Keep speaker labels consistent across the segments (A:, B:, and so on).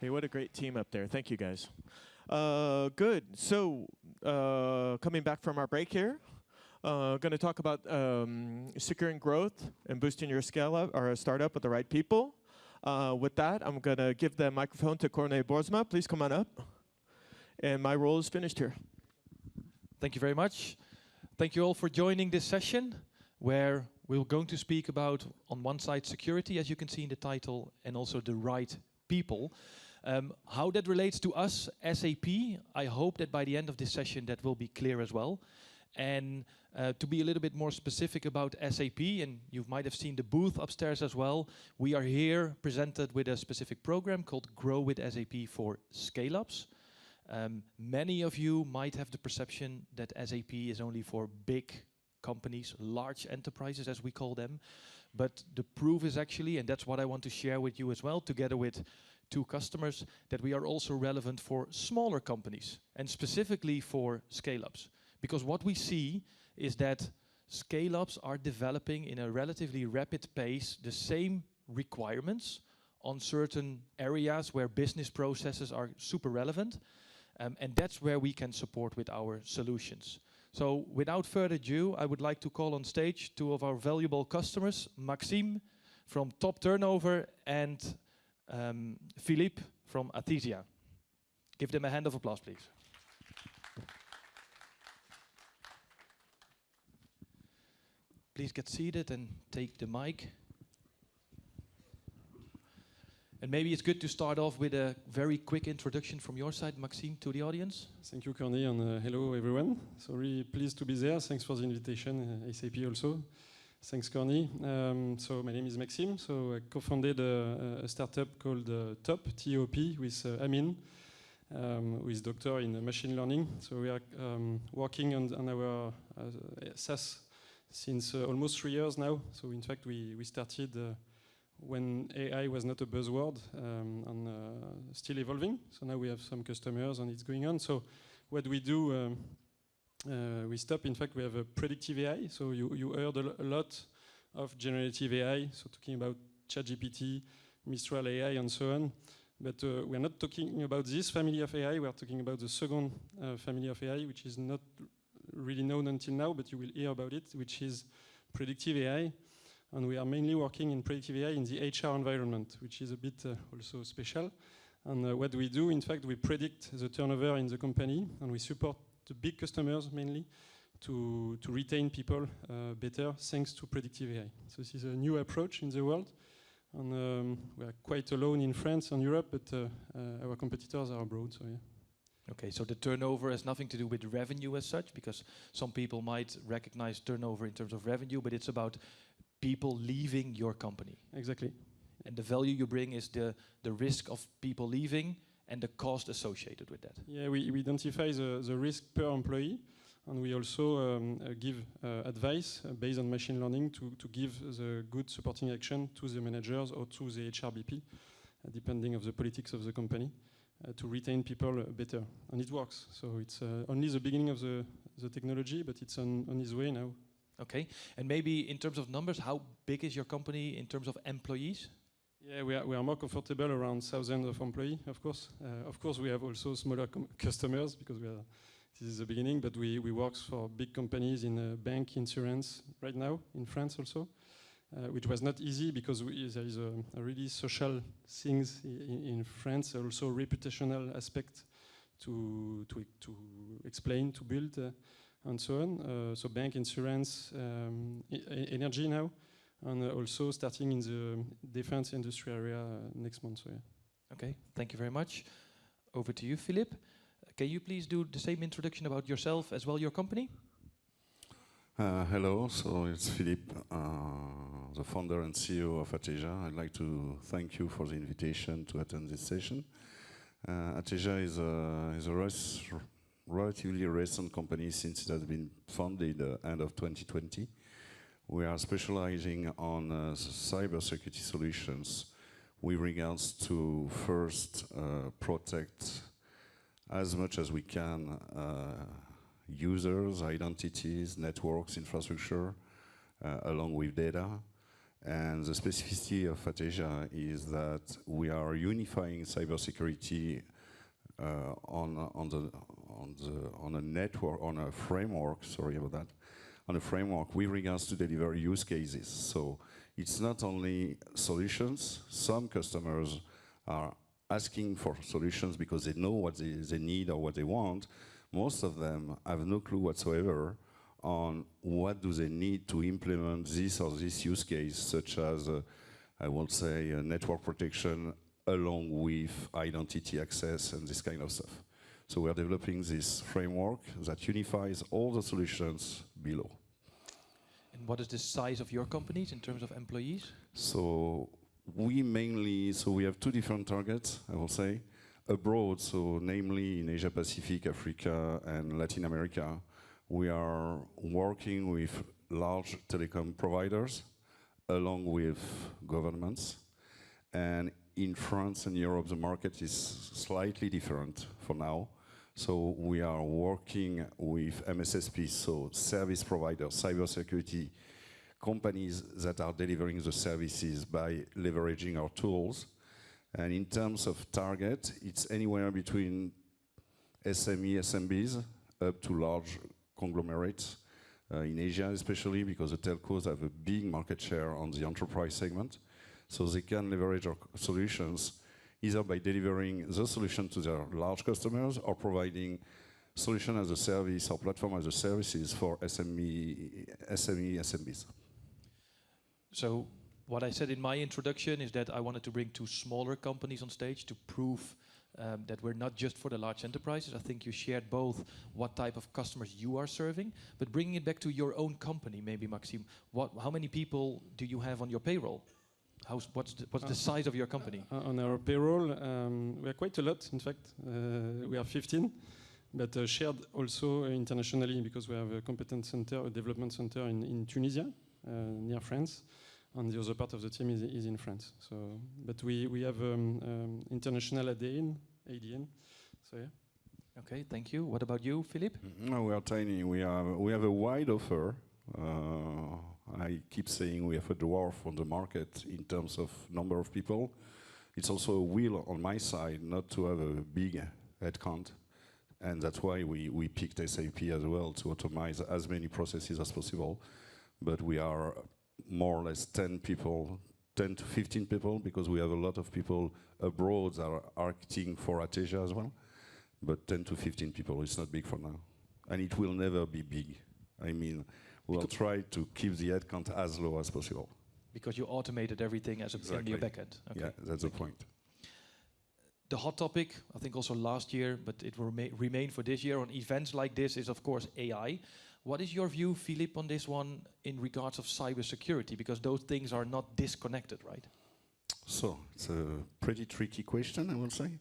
A: Hey, what a great team up there. Thank you, guys. Good. So, coming back from our break here, going to talk about securing growth and boosting your scale up or startup with the right people. With that, I'm going to give the microphone to Cornee Boorsma. Please come on up. And my role is finished here.
B: Thank you very much. Thank you all for joining this session, where we're going to speak about, on one side, security, as you can see in the title, and also the right people. How that relates to us, SAP, I hope that by the end of this session that will be clear as well. And to be a little bit more specific about SAP, and you might have seen the booth upstairs as well, we are here presented with a specific program called Grow with SAP for Scale-Ups. Many of you might have the perception that SAP is only for big companies, large enterprises as we call them. But the proof is actually, and that's what I want to share with you as well, together with 2 customers, that we are also relevant for smaller companies, and specifically for scale-ups. Because what we see is that scale-ups are developing in a relatively rapid pace the same requirements on certain areas where business processes are super relevant. And that's where we can support with our solutions. So without further ado, I would like to call on stage 2 of our valuable customers, Maxime from Top Turnover and Philippe from Athesya. Give them a hand of applause, please. Please get seated and take the mic. And maybe it's good to start off with a very quick introduction from your side, Maxime, to the audience.
C: Thank you, Cornee, and hello, everyone. So really pleased to be there. Thanks for the invitation, SAP also. Thanks, Cornee. So my name is Maxime. So I co-founded a startup called TOP, T-O-P, with Amin, who is doctor in machine learning. So we are working on our SaaS since almost 3 years now. So in fact, we started when AI was not a buzzword and still evolving. So now we have some customers and it's going on. So what we do, we stop. In fact, we have a predictive AI. So you heard a lot of generative AI. So talking about ChatGPT, Mistral AI, and so on. But we're not talking about this family of AI. We're talking about the second family of AI, which is not really known until now, but you will hear about it, which is predictive AI. And we are mainly working in predictive AI in the HR environment, which is a bit also special. And what we do, in fact, we predict the turnover in the company, and we support the big customers mainly to retain people better thanks to predictive AI. So this is a new approach in the world. And we are quite alone in France and Europe, but our competitors are abroad, so yeah.
B: Okay, so the turnover has nothing to do with revenue as such, because some people might recognize turnover in terms of revenue, but it's about people leaving your company.
C: Exactly.
B: And the value you bring is the risk of people leaving and the cost associated with that.
C: Yeah, we identify the risk per employee, and we also give advice based on machine learning to give the good supporting action to the managers or to the HRBP, depending of the politics of the company, to retain people better. And it works. So it's only the beginning of the technology, but it's on its way now.
B: Okay, and maybe in terms of numbers, how big is your company in terms of employees?
C: Yeah, we are more comfortable around thousands of employees, of course. Of course, we have also smaller customers because this is the beginning, but we work for big companies in bank, insurance, right now, in France also, which was not easy because there is a really social things in France, also reputational aspect to explain, to build, and so on. So bank, insurance, energy now, and also starting in the defense industry area next month. So yeah.
B: Okay, thank you very much. Over to you, Philippe. Can you please do the same introduction about yourself as well, your company?
D: Hello, so it's Philippe, the founder and CEO of Athesya. I'd like to thank you for the invitation to attend this session. Athesya is a relatively recent company since it has been founded end of 2020. We are specializing on cybersecurity solutions with regards to first protect as much as we can users, identities, networks, infrastructure, along with data, And the specificity of Athesya is that we are unifying cybersecurity on a network, on a framework. Sorry about that. On a framework with regards to deliver use cases. So it's not only solutions. Some customers are asking for solutions because they know what they need or what they want. Most of them have no clue whatsoever on what do they need to implement this or this use case, such as, I would say, network protection along with identity access and this kind of stuff. So we are developing this framework that unifies all the solutions below.
B: And what is the size of your companies in terms of employees?
D: So we have two different targets, I will say. Abroad, so namely in Asia Pacific, Africa, and Latin America, we are working with large telecom providers along with governments. And in France and Europe, the market is slightly different for now. So we are working with MSSP, so service providers, cybersecurity companies that are delivering the services by leveraging our tools. And in terms of target, it's anywhere between SME, SMBs, up to large conglomerates in Asia, especially because the telcos have a big market share on the enterprise segment. So they can leverage our solutions either by delivering the solution to their large customers or providing solution as a service or platform as a services for SMBs.
B: So what I said in my introduction is that I wanted to bring two smaller companies on stage to prove that we're not just for the large enterprises. I think you shared both what type of customers you are serving, but bringing it back to your own company, maybe Maxime, how many people do you have on your payroll? What's the size of your company?
C: On our payroll, we are quite a lot, in fact. We are 15, but shared also internationally because we have a competence center, a development center in Tunisia, near France. And the other part of the team is in France. So, but we have international ADN. So yeah.
B: Okay, thank you. What about you, Philippe?
D: No, we are tiny. We have a wide offer. I keep saying we have a dwarf on the market in terms of number of people. It's also a will on my side not to have a big headcount. And that's why we picked SAP as well, to automate as many processes as possible. But we are more or less 10 people, 10 to 15 people, because we have a lot of people abroad that are acting for Athesya as well. But 10 to 15 people, it's not big for now. And it will never be big. I mean, we'll try to keep the headcount as low as possible.
B: Because you automated everything as in your backend. Okay.
D: Yeah, that's the point.
B: The hot topic, I think also last year, but it will remain for this year on events like this, is of course AI. What is your view, Philippe, on this one in regards of cybersecurity? Because those things are not disconnected, right?
D: So, it's a pretty tricky question, I will say.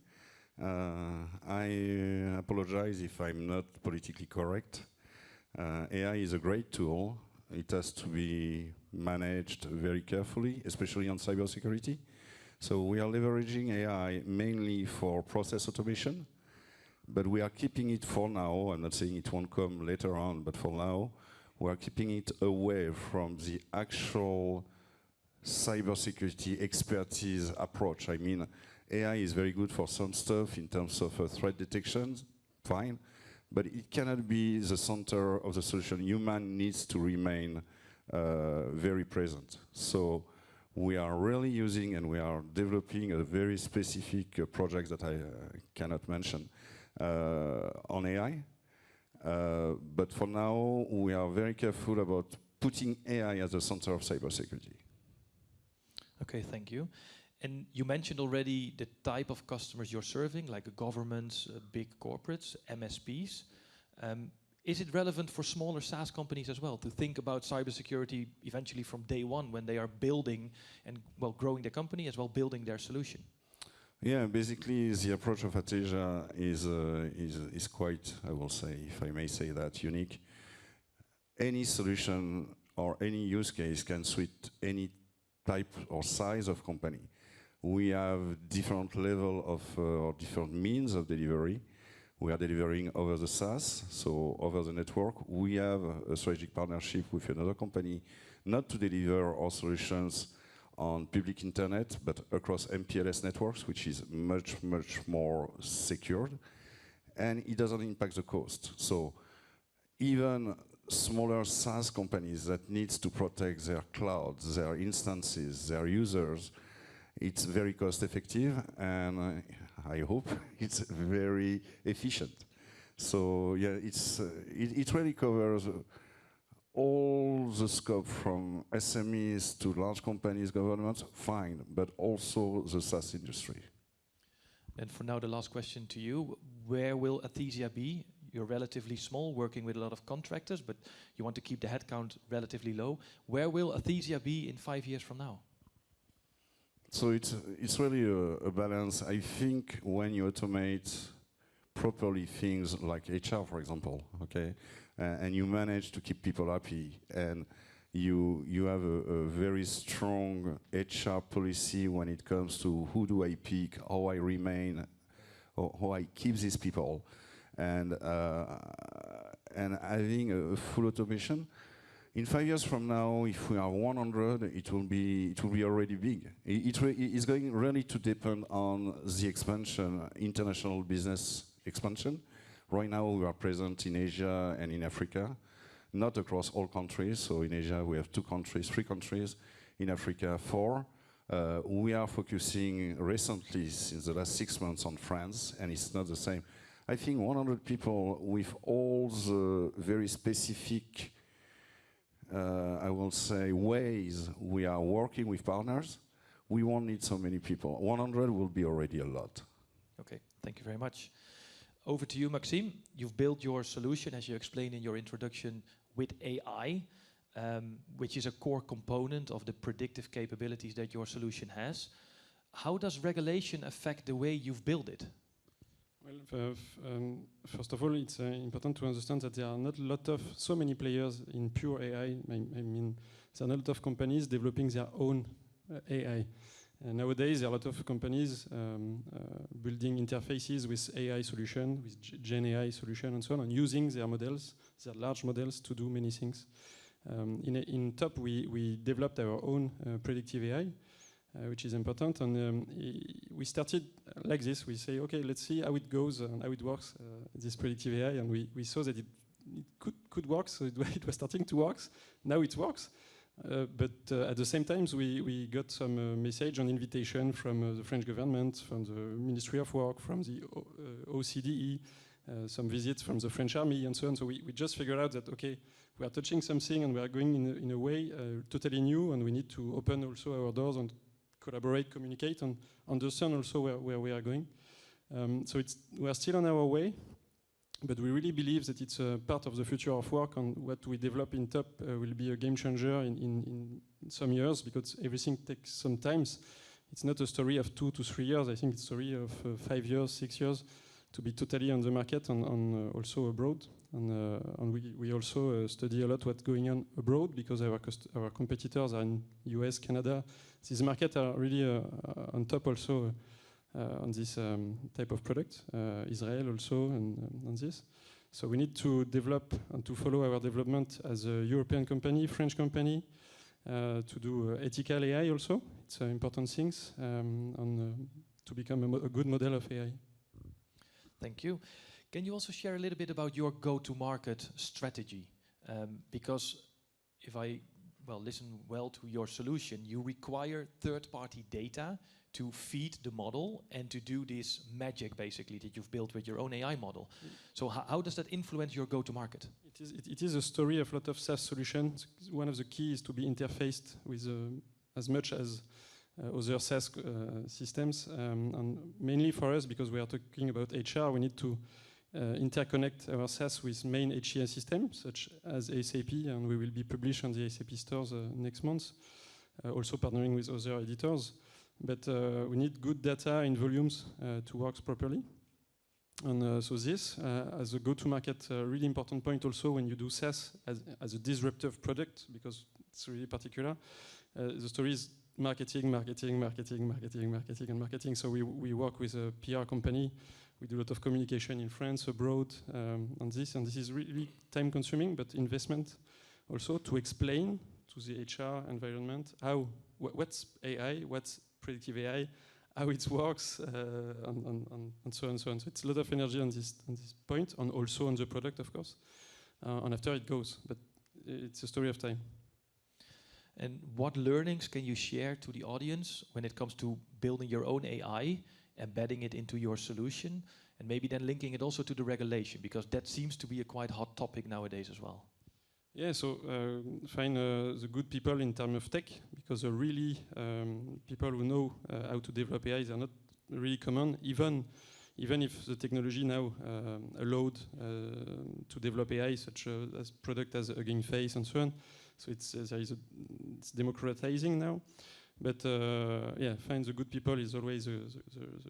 D: I apologize if I'm not politically correct. AI is a great tool. It has to be managed very carefully, especially on cybersecurity. So we are leveraging AI mainly for process automation, but we are keeping it for now. I'm not saying it won't come later on, but for now, we are keeping it away from the actual cybersecurity expertise approach. I mean, AI is very good for some stuff in terms of threat detection, fine, but it cannot be the center of the solution. Human needs to remain very present. So we are really using and we are developing a very specific project that I cannot mention on AI. But for now, we are very careful about putting AI as the center of cybersecurity.
B: Okay, thank you. And you mentioned already the type of customers you're serving, like governments, big corporates, MSPs. Is it relevant for smaller SaaS companies as well to think about cybersecurity eventually from day one when they are building and growing their company as well building their solution?
D: Yeah, basically the approach of Athesya is quite, I will say, if I may say that, unique. Any solution or any use case can suit any type or size of company. We have different level of or different means of delivery. We are delivering over the SaaS, so over the network. We have a strategic partnership with another company, not to deliver our solutions on public internet, but across MPLS networks, which is much, much more secured. And it doesn't impact the cost. So even smaller SaaS companies that needs to protect their clouds, their instances, their users, it's very cost effective, and I hope it's very efficient. So yeah, it really covers all the scope from SMEs to large companies, governments, fine, but also the SaaS industry.
B: And for now, the last question to you. Where will Athesya be? You're relatively small, working with a lot of contractors, but you want to keep the headcount relatively low. Where will Athesya be in 5 years from now?
D: So it's really a balance. I think when you automate properly things like HR, for example, okay, and you manage to keep people happy, and you have a very strong HR policy when it comes to who do I pick, how I remain, or how I keep these people, and having a full automation. In 5 years from now, if we are 100, it will be already big. It's going really to depend on the expansion, international business expansion. Right now, we are present in Asia and in Africa, not across all countries. So in Asia, we have 3 countries. In Africa, 4. We are focusing recently, since the last 6 months, on France, and it's not the same. I think 100 people with all the very specific, I will say, ways we are working with partners, we won't need so many people. 100 will be already a lot.
B: Okay, thank you very much. Over to you, Maxime. You've built your solution, as you explained in your introduction, with AI, which is a core component of the predictive capabilities that your solution has. How does regulation affect the way you've built it?
C: Well, first of all, it's important to understand that there are not so many players in pure AI. I mean, there are not a lot of companies developing their own AI. Nowadays, there are a lot of companies building interfaces with AI solution, with Gen AI solution, and so on, and using their models, their large models, to do many things. In Top, we developed our own predictive AI, which is important, and we started like this. We say, okay, let's see how it goes and how it works, this predictive AI, and we saw that it could work, so it was starting to work. Now it works. But at the same time, we got some message on invitation from the French government, from the Ministry of Work, from the OCDE, some visits from the French Army, and so on. So we just figured out that, okay, we are touching something and we are going in a way totally new, and we need to open also our doors and collaborate, communicate, and understand also where we are going. So we are still on our way. But we really believe that it's a part of the future of work, and what we develop in Top will be a game changer in some years, because everything takes some time. It's not a story of 2 to 3 years. I think it's a story of 5 years, 6 years to be totally on the market and also abroad. And we also study a lot what's going on abroad, because our competitors are in US, Canada. These markets are really on top also. On this type of product, Israel also, and on this. So we need to develop and to follow our development as a European company, French company, to do ethical AI also. It's important things, and to become a good model of AI.
B: Thank you. Can you also share a little bit about your go-to-market strategy? Because if I listen well to your solution, you require third-party data to feed the model and to do this magic, basically, that you've built with your own AI model. So how does that influence your go-to-market?
C: It is a story of a lot of SaaS solutions. One of the keys is to be interfaced with as much as other SaaS systems. And mainly for us, because we are talking about HR, we need to interconnect our SaaS with main HCM systems, such as SAP, and we will be published on the SAP stores next month, also partnering with other editors. But we need good data in volumes to work properly. And so this, as a go-to-market, really important point also when you do SaaS as a disruptive product, because it's really particular. The story is marketing. So we work with a PR company we do a lot of communication in France, abroad, on this, and this is really time-consuming, but investment also to explain to the HR environment how what's AI, what's predictive AI, how it works, and so on and so on. So it's a lot of energy on this point, and also on the product, of course. And after it goes, but it's a story of time.
B: And what learnings can you share to the audience when it comes to building your own AI, embedding it into your solution, and maybe then linking it also to the regulation, because that seems to be a quite hot topic nowadays as well?
C: Yeah, so find the good people in terms of tech, because really people who know how to develop AIs are not really common, even if the technology now allowed to develop AI, such as product as Hugging Face and so on. So it's democratizing now. But yeah, find the good people is always the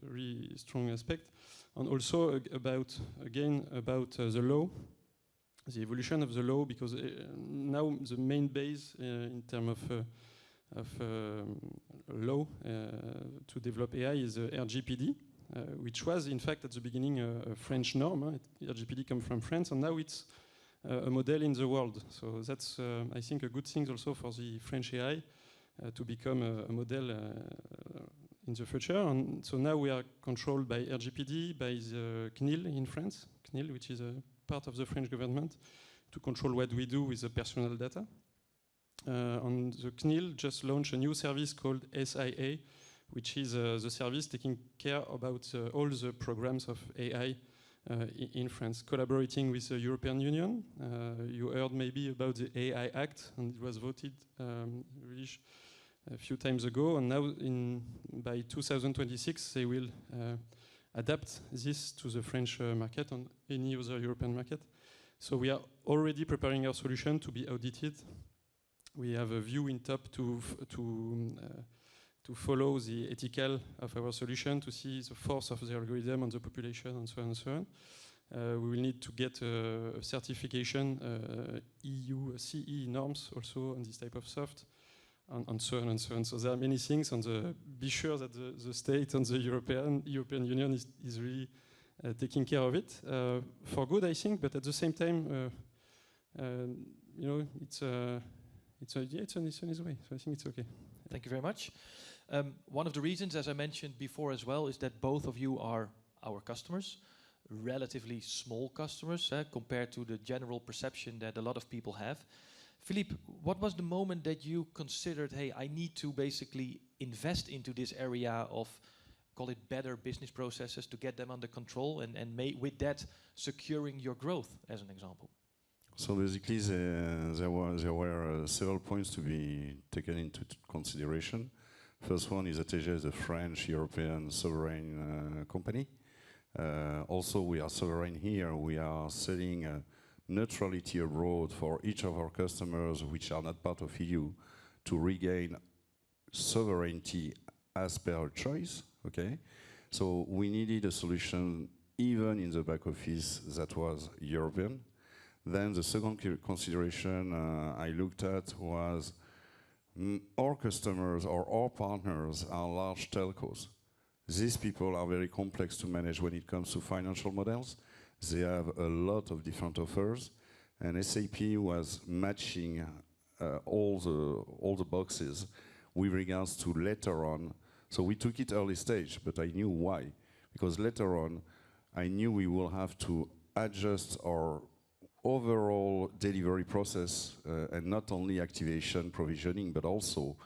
C: really strong aspect. And also about the law, the evolution of the law, because now the main base in terms of law to develop AI is RGPD, which was in fact at the beginning a French norm. RGPD comes from France, and now it's a model in the world. So that's I think a good thing also for the French AI to become a model in the future. And so now we are controlled by RGPD, by the CNIL in France, CNIL, which is a part of the French government, to control what we do with the personal data. And the CNIL just launched a new service called SIA, which is the service taking care about all the programs of AI in France, collaborating with the European Union. You heard maybe about the AI Act, and it was voted really a few times ago, and now by 2026 they will adapt this to the French market and any other European market. So we are already preparing our solution to be audited. We have a view in top to follow the ethical of our solution, to see the force of the algorithm on the population, and so on and so on. We will need to get a certification, EU CE norms also on this type of soft, and so on and so on. So there are many things, and be sure that the state and the European Union is really taking care of it for good, I think. But at the same time, you know, it's on its way. So I think it's okay.
B: Thank you very much. One of the reasons, as I mentioned before as well, is that both of you are our customers, relatively small customers compared to the general perception that a lot of people have. Philippe, what was the moment that you considered, hey, I need to basically invest into this area of, call it, better business processes to get them under control, and with that securing your growth, as an example?
D: So basically, there were several points to be taken into consideration. First one is Athesya is a French European sovereign company. Also, we are sovereign here. We are selling neutrality abroad for each of our customers, which are not part of EU, to regain sovereignty as per choice. Okay, so we needed a solution even in the back office that was European. Then the second consideration I looked at was our customers or our partners are large telcos. These people are very complex to manage when it comes to financial models. They have a lot of different offers, and SAP was matching all the boxes with regards to later on. So we took it early stage, but I knew why. Because later on, I knew we will have to adjust our overall delivery process, and not only activation, provisioning, but also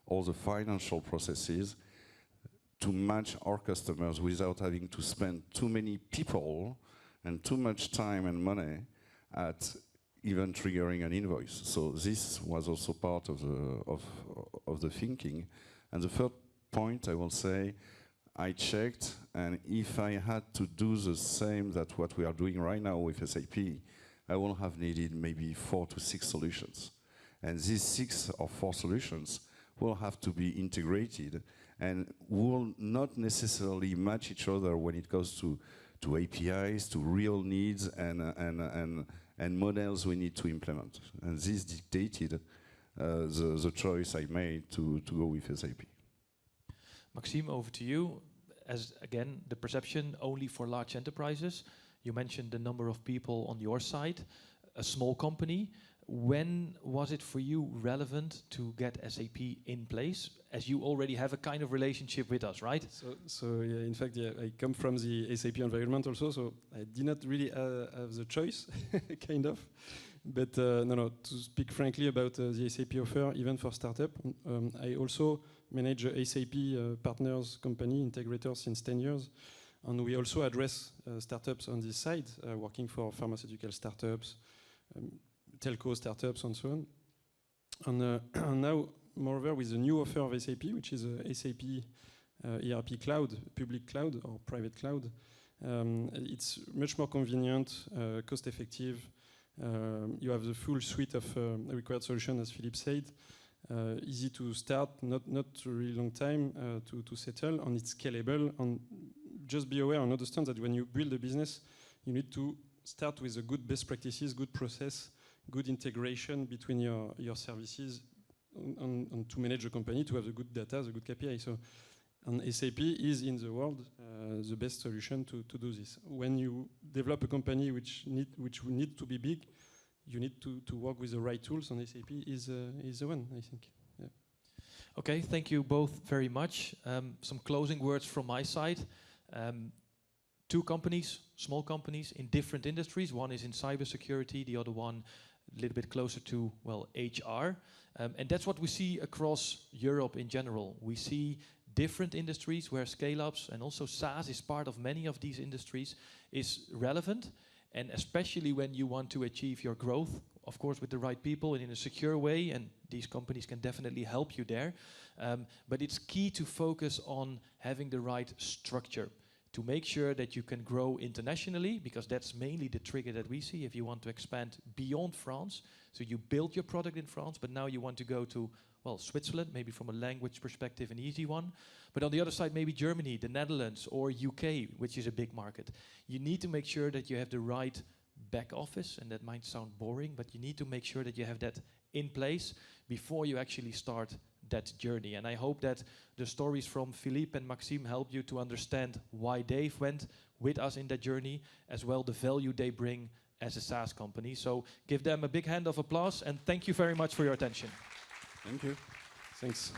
D: all the financial processes to match our customers without having to spend too many people and too much time and money at even triggering an invoice. So this was also part of the thinking. And the third point, I will say, I checked, and if I had to do the same that what we are doing right now with SAP, I will have needed maybe 4 to 6 solutions. And these 6 or 4 solutions will have to be integrated and will not necessarily match each other when it goes to APIs, to real needs and models we need to implement. And this dictated the choice I made to go with SAP.
B: Maxime, over to you. as again, the perception only for large enterprises. You mentioned the number of people on your side, a small company. When was it for you relevant to get SAP in place, as you already have a kind of relationship with us, right?
C: So yeah, in fact, yeah, I come from the SAP environment also, so I did not really have the choice, kind of. But no, to speak frankly about the SAP offer, even for startup, I also manage a SAP partners company, integrator, since 10 years. And we also address startups on this side, working for pharmaceutical startups, telco startups, and so on. And now, moreover, with the new offer of SAP, which is a SAP ERP cloud, public cloud or private cloud, it's much more convenient, cost-effective. You have the full suite of required solutions, as Philippe said. Easy to start, not a really long time to settle, and it's scalable. And just be aware and understand that when you build a business, you need to start with a good best practices, good process, good integration between your services, and to manage a company, to have the good data, the good KPI. So, and SAP is in the world the best solution to do this. When you develop a company which need to be big, you need to work with the right tools, and SAP is the one, I think. Yeah.
B: Okay, thank you both very much. Some closing words from my side. Two companies, small companies in different industries. One is in cybersecurity, the other one a little bit closer to, well, HR. And that's what we see across Europe in general. We see different industries where scale-ups and also SaaS is part of many of these industries is relevant. And especially when you want to achieve your growth, of course, with the right people and in a secure way, and these companies can definitely help you there. But it's key to focus on having the right structure to make sure that you can grow internationally, because that's mainly the trigger that we see if you want to expand beyond France. So you build your product in France, but now you want to go to, well, Switzerland, maybe from a language perspective, an easy one. But on the other side, maybe Germany, the Netherlands, or UK, which is a big market. You need to make sure that you have the right back office, and that might sound boring, but you need to make sure that you have that in place before you actually start that journey. And I hope that the stories from Philippe and Maxime help you to understand why they went with us in that journey, as well the value they bring as a SaaS company. So give them a big hand of applause, and thank you very much for your attention.
D: Thank you.
C: Thanks.